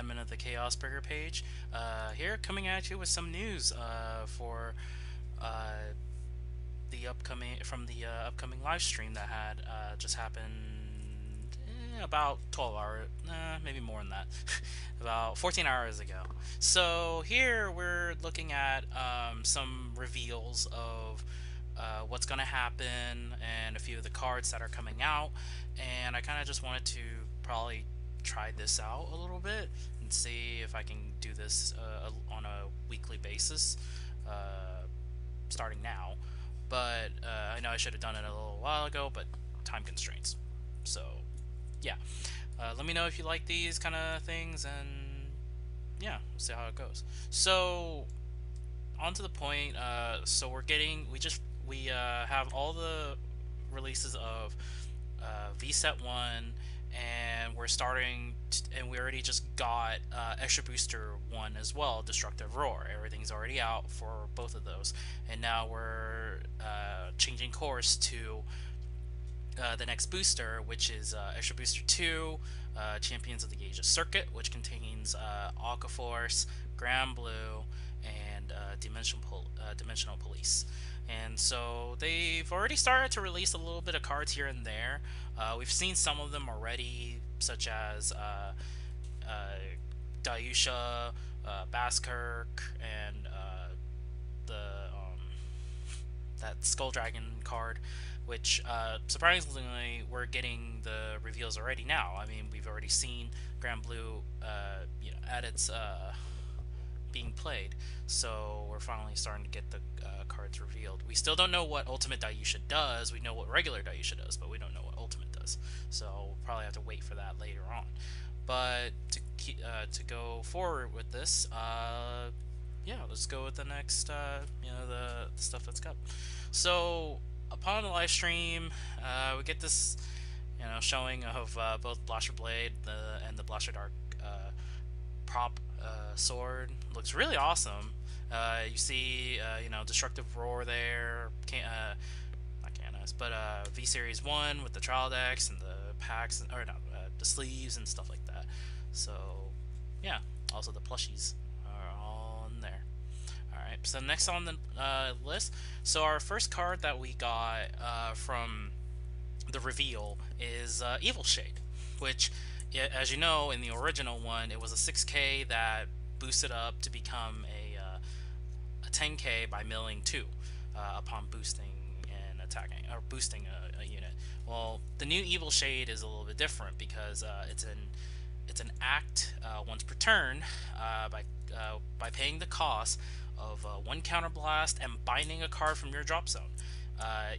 admin of the Chaos Breaker page. Here, coming at you with some news for uh, the upcoming live stream that had just happened about 12 hours, maybe more than that, about 14 hours ago. So here we're looking at some reveals of what's going to happen and a few of the cards that are coming out, and I kind of just wanted to probably try this out a little bit and see if I can do this on a weekly basis starting now. But I know I should have done it a little while ago, but time constraints. So yeah, let me know if you like these kind of things, and yeah, we'll see how it goes. So on to the point. So we have all the releases of VSET 1, and and we already just got Extra Booster 1 as well, Destructive Roar. Everything's already out for both of those, and now we're changing course to the next booster, which is Extra Booster 2, Champions of the Aegis Circuit, which contains Aquaforce, Grand Blue, and Dimensional Police. And so they've already started to release a little bit of cards here and there. We've seen some of them already, such as Dayusha, Baskirk, and that Skull Dragon card, which surprisingly we're getting the reveals already now. I mean, we've already seen Grand Blue, at its being played, so we're finally starting to get the cards revealed. We still don't know what Ultimate Dayusha does. We know what regular Dayusha does, but we don't know what Ultimate does. So we'll probably have to wait for that later on. But to go forward with this, yeah, let's go with the next, the stuff that's up. So upon the live stream, we get this, showing of both Blaster Blade and the Blaster Dark prop sword. Looks really awesome. You see, Destructive Roar there, not Canis, but V Series 1 with the trial decks and the packs, the sleeves and stuff like that. So, yeah, also the plushies are all in there. Alright, so next on the list, so our first card that we got from the reveal is Evil Shade, which, as you know, in the original one, it was a 6K that boosted up to become a 10K by milling 2 upon boosting and attacking, or boosting a unit. Well, the new Evil Shade is a little bit different because it's an act once per turn by paying the cost of 1 counterblast and binding a card from your drop zone.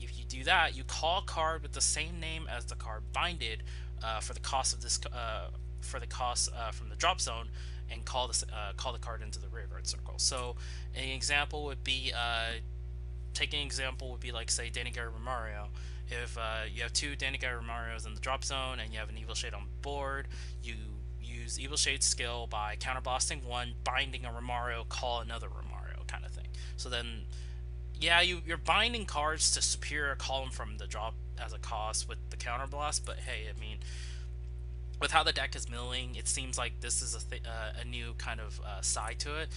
If you do that, you call a card with the same name as the card binded for the cost of this from the drop zone, and call the card into the rearguard circle. So an example would be like, say, Danigar Romario. If you have 2 Danigar Romarios in the drop zone and you have an Evil Shade on board, you use Evil Shade's skill by counterblasting 1, binding a Romario, call another Romario, kind of thing. So then, yeah, you're binding cards to superior column from the drop as a cost with the counterblast, but hey, I mean, with how the deck is milling, it seems like this is a new kind of side to it.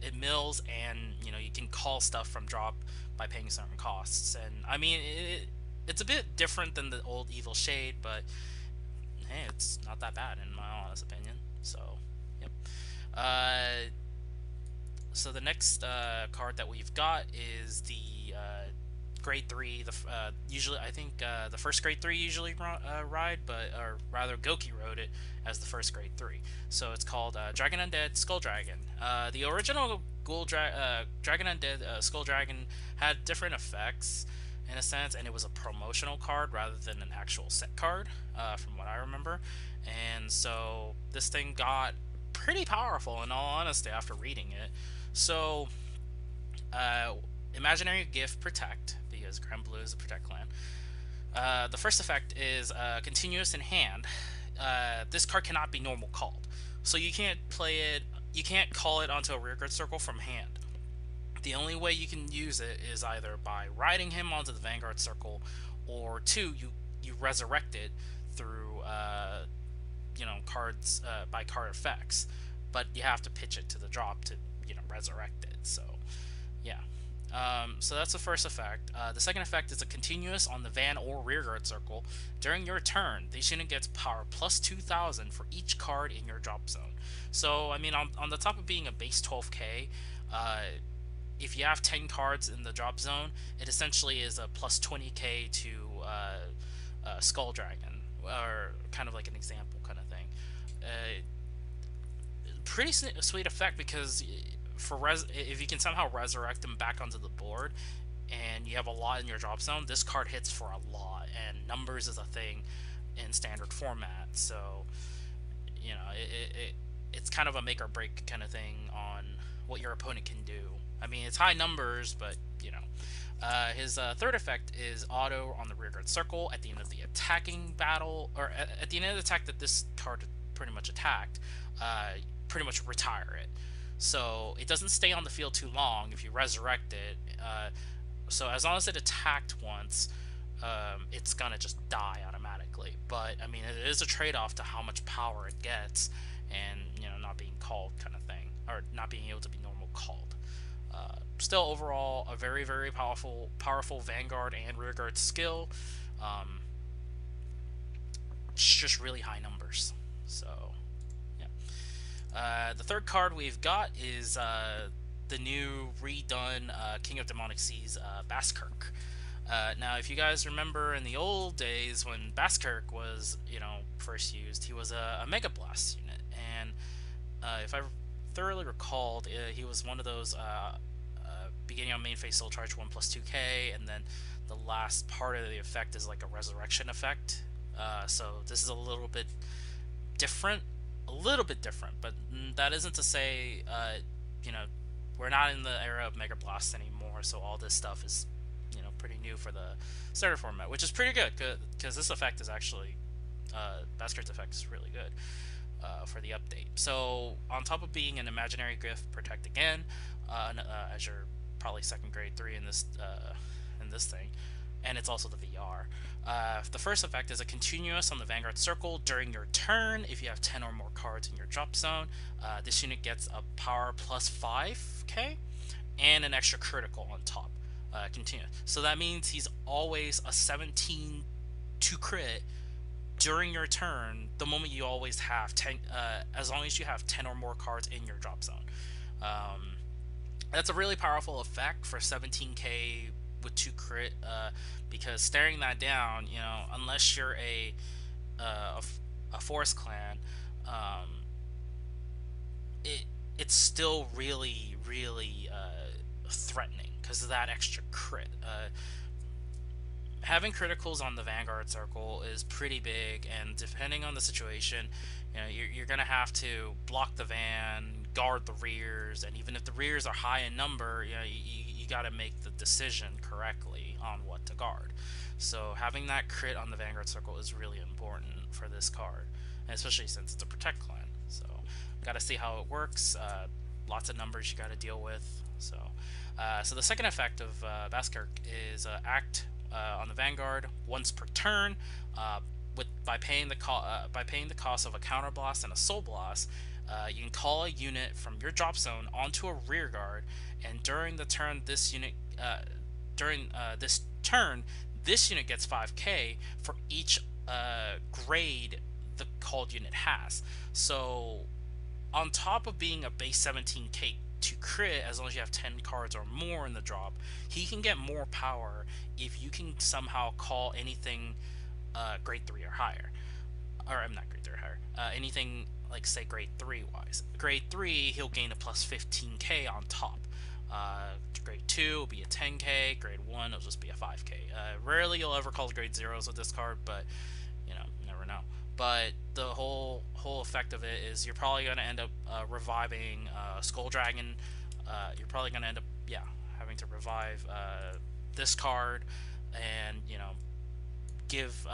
It mills, and you can call stuff from drop by paying certain costs, and I mean it's a bit different than the old Evil Shade, but hey, it's not that bad in my honest opinion. So yep. So the next card that we've got is the grade 3. Usually, I think the first grade 3 usually ride, or rather Goki rode it as the first grade 3. So it's called Dragon Undead Skull Dragon. The original Dragon Undead Skull Dragon had different effects in a sense, and it was a promotional card rather than an actual set card, from what I remember. And so this thing got pretty powerful, in all honesty, after reading it. So Imaginary Gift Protect, because Grand Blue is a Protect clan. The first effect is continuous in hand. This card cannot be normal called, so you can't play it. You can't call it onto a rearguard circle from hand. The only way you can use it is either by riding him onto the Vanguard circle, or 2, you resurrect it through cards by card effects, but you have to pitch it to the drop to resurrect it. So yeah. So that's the first effect. The second effect is a continuous on the van or rearguard circle. During your turn, this unit gets power plus 2,000 for each card in your drop zone. So, I mean, on the top of being a base 12k, if you have 10 cards in the drop zone, it essentially is a plus 20k to Skull Dragon, or kind of like an example kind of thing. Pretty sweet effect, because if you can somehow resurrect them back onto the board and you have a lot in your drop zone, this card hits for a lot, and numbers is a thing in standard format. So it's kind of a make or break kind of thing on what your opponent can do. I mean, it's high numbers, but his third effect is auto on the rearguard circle at the end of the attacking battle, or at the end of the attack that this card pretty much attacked. Pretty much retire it. So it doesn't stay on the field too long if you resurrect it. So as long as it attacked once, it's gonna just die automatically. But I mean, it is a trade-off to how much power it gets, and not being called kind of thing, or not being able to be normal called. Still, overall, a very, very powerful Vanguard and rearguard skill. It's just really high numbers. So the third card we've got is the new redone King of Demonic Seas, Baskirk. Now, if you guys remember in the old days when Baskirk was, first used, he was a Mega Blast unit, and if I thoroughly recalled, he was one of those beginning on main phase Soul Charge 1 plus 2k, and then the last part of the effect is like a resurrection effect. So this is a little bit different. But that isn't to say, we're not in the era of Mega Blast anymore, so all this stuff is, pretty new for the starter format, which is pretty good, because this effect is actually, Basker's effect is really good for the update. So, on top of being an imaginary glyph, protect again, as your probably second grade 3 in this thing, and it's also the VR. The first effect is a continuous on the Vanguard circle during your turn. If you have 10 or more cards in your drop zone, this unit gets a power plus 5k and an extra critical on top. Continue. So that means he's always a 17 to crit during your turn, the moment you always have 10, as long as you have 10 or more cards in your drop zone. That's a really powerful effect for 17k with 2 crit, because staring that down, unless you're a forest clan, it's still really threatening because of that extra crit. Having criticals on the Vanguard circle is pretty big, and depending on the situation, you're gonna have to block the van, guard the rears, and even if the rears are high in number, you got to make the decision correctly on what to guard. So having that crit on the Vanguard circle is really important for this card, and especially since it's a protect clan. So got to see how it works. Lots of numbers you got to deal with. So the second effect of Baskirk is act on the Vanguard once per turn, by paying the cost of a counter blast and a soul blast. You can call a unit from your drop zone onto a rear guard, and during the turn this unit this unit gets 5k for each grade the called unit has. So on top of being a base 17k to crit, as long as you have 10 cards or more in the drop, he can get more power if you can somehow call anything grade 3 or higher. Or I'm not grade 3 or higher. Anything like, say, grade 3 wise. Grade 3, he'll gain a plus 15k on top. Grade 2 will be a 10k. Grade 1 will just be a 5k. Rarely you'll ever call grade 0s with this card, but you never know. But the whole effect of it is you're probably going to end up reviving Skull Dragon. You're probably going to end up having to revive this card, and give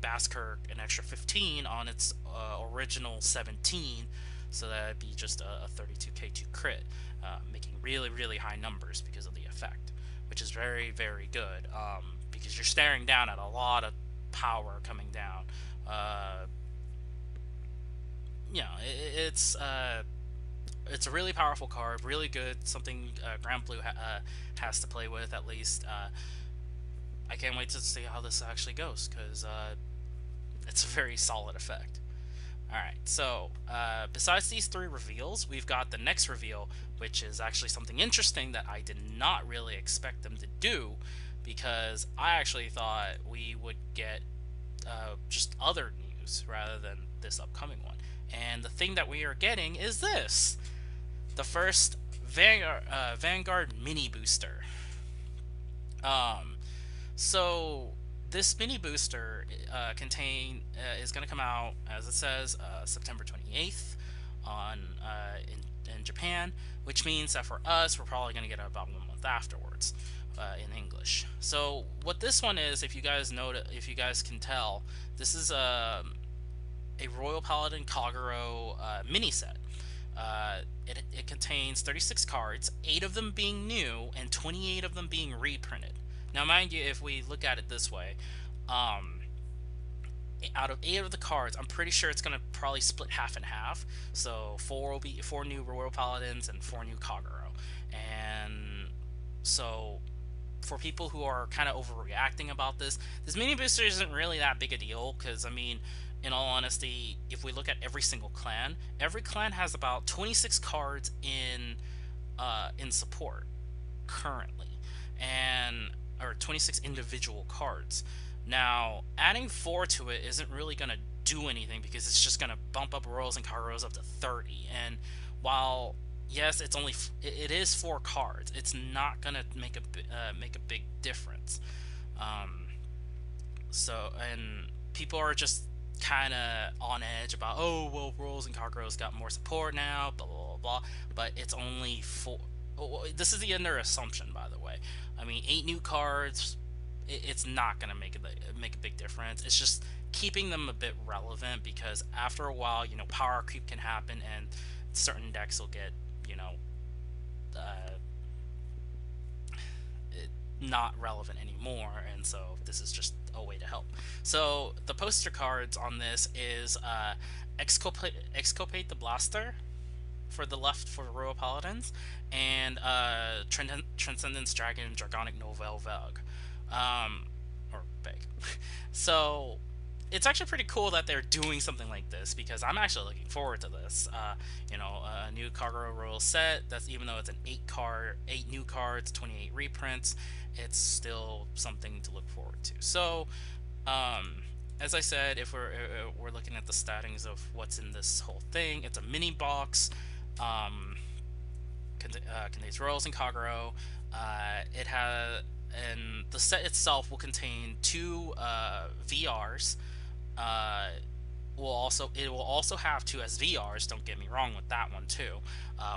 Baskirk an extra 15 on its original 17, so that'd be just a 32k to crit, making really high numbers because of the effect, which is very good, because you're staring down at a lot of power coming down. you know, it's a really powerful card, really good, something Grand Blue has to play with at least. I can't wait to see how this actually goes, because it's a very solid effect. Alright, so besides these three reveals, we've got the next reveal, which is actually something interesting that I did not really expect them to do, because I actually thought we would get just other news rather than this upcoming one. And the thing that we are getting is this: the first Vanguard mini booster. Um, so this mini booster is going to come out, as it says, September 28th on in Japan, which means that for us, we're probably going to get it about 1 month afterwards in English. So what this one is, if you guys know, if you guys can tell, this is a Royal Paladin Kagero mini set. It contains 36 cards, 8 of them being new and 28 of them being reprinted. Now, mind you, if we look at it this way, out of 8 of the cards, I'm pretty sure it's going to probably split half and half. So 4 will be 4 new Royal Paladins and 4 new Kagero. And so for people who are kind of overreacting about this mini booster isn't really that big a deal, because I mean, in all honesty, if we look at every clan has about 26 cards in support currently, and or 26 individual cards. Now, adding 4 to it isn't really going to do anything, because it's just going to bump up Royals and Kageros up to 30. And while yes, it is 4 cards, it's not going to make a big difference. And people are just kind of on edge about, oh, well, Royals and Kageros got more support now, blah, blah, blah, blah. But it's only 4. This is the under assumption, by the way. I mean, 8 new cards, it's not going to make a big difference. It's just keeping them a bit relevant, because after a while, power creep can happen, and certain decks will get, not relevant anymore, and so this is just a way to help. So the poster cards on this is Exculpate the Blaster for the left for Royal Paladins, and Transcendence Dragon Dragonic Novel Veg. Or Veg. So it's actually pretty cool that they're doing something like this, because I'm actually looking forward to this. A new Kagero Royal set, that's, even though it's an 8 new cards, 28 reprints, it's still something to look forward to. So, as I said, if we're looking at the statings of what's in this whole thing, it's a mini box. Contains Royals and Kagero. And the set itself will contain 2 VRs. It will also have 2 SVRs. Don't get me wrong with that one too.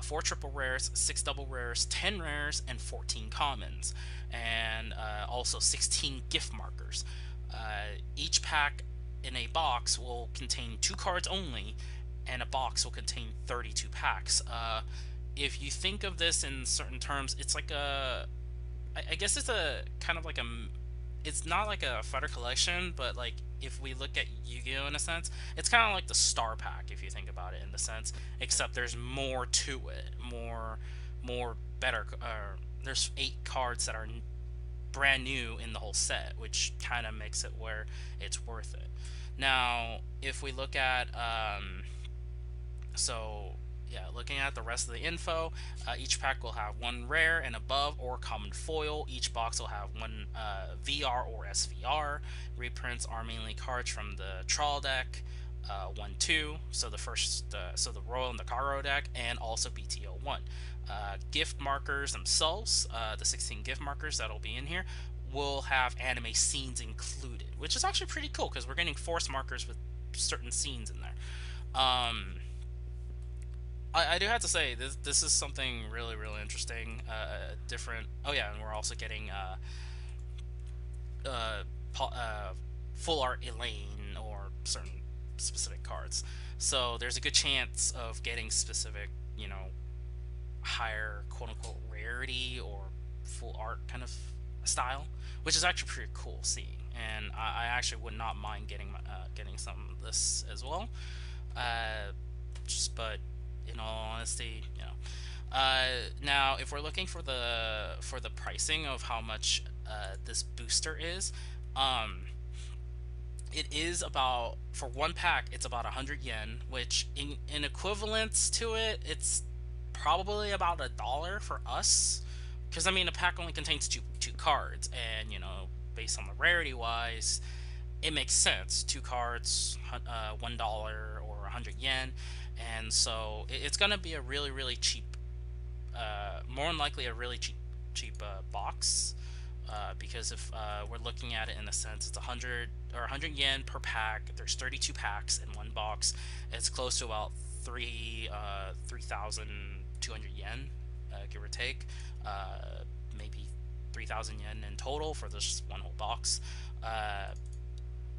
4 triple rares, 6 double rares, 10 rares, and 14 commons, and also 16 gift markers. Each pack in a box will contain 2 cards only, and a box will contain 32 packs. If you think of this in certain terms, it's like I guess it's a kind of like it's not like a fighter collection, but like if we look at Yu-Gi-Oh in a sense, it's kind of like the Star Pack, if you think about it in the sense, except there's more to it, more better. There's 8 cards that are brand new in the whole set, which kind of makes it where it's worth it. Now, if we look at looking at the rest of the info, each pack will have 1 rare and above or common foil. Each box will have 1 VR or SVR. Reprints are mainly cards from the Trawl deck, 1-2, so the Royal and the Kagero deck, and also BTO 1. Gift markers themselves, the 16 gift markers that'll be in here, will have anime scenes included, which is actually pretty cool, because we're getting force markers with certain scenes in there. I do have to say, this is something really, really interesting, different. Oh yeah, and we're also getting full art Elaine or certain specific cards. So there's a good chance of getting specific, higher quote-unquote rarity or full art kind of style, which is actually pretty cool seeing. And I actually would not mind getting some of this as well. but in all honesty, now if we're looking for the pricing of how much this booster is, um, it is about, for one pack, it's about 100 yen, which in equivalence to it, it's probably about $1 for us. Because I mean, a pack only contains two cards, and based on the rarity wise, it makes sense. Two cards, $1 or 100 yen, and so it's gonna be a really cheap, more than likely a really cheap box. Because if we're looking at it in a sense, it's 100 yen per pack. There's 32 packs in one box. It's close to about 3,200 yen, give or take. Maybe 3,000 yen in total for this one whole box.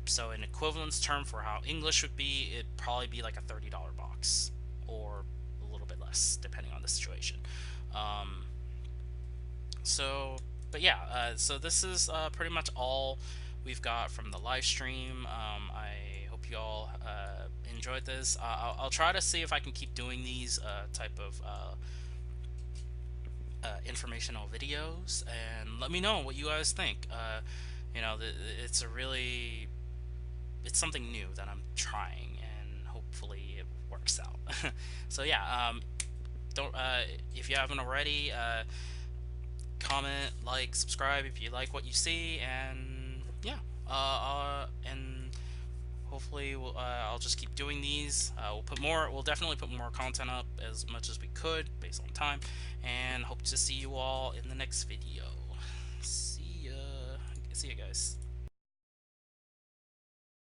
So in equivalence term for how English would be, it'd probably be like a $30 box, or a little bit less depending on the situation. But yeah, so this is pretty much all we've got from the live stream. I hope you all enjoyed this. I'll try to see if I can keep doing these type of informational videos, and let me know what you guys think. It's something new that I'm trying, and hopefully it works out. So yeah, don't if you haven't already, comment, like, subscribe if you like what you see, and yeah, and hopefully I'll just keep doing these. We'll definitely put more content up as much as we could based on time, and hope to see you all in the next video. See ya guys.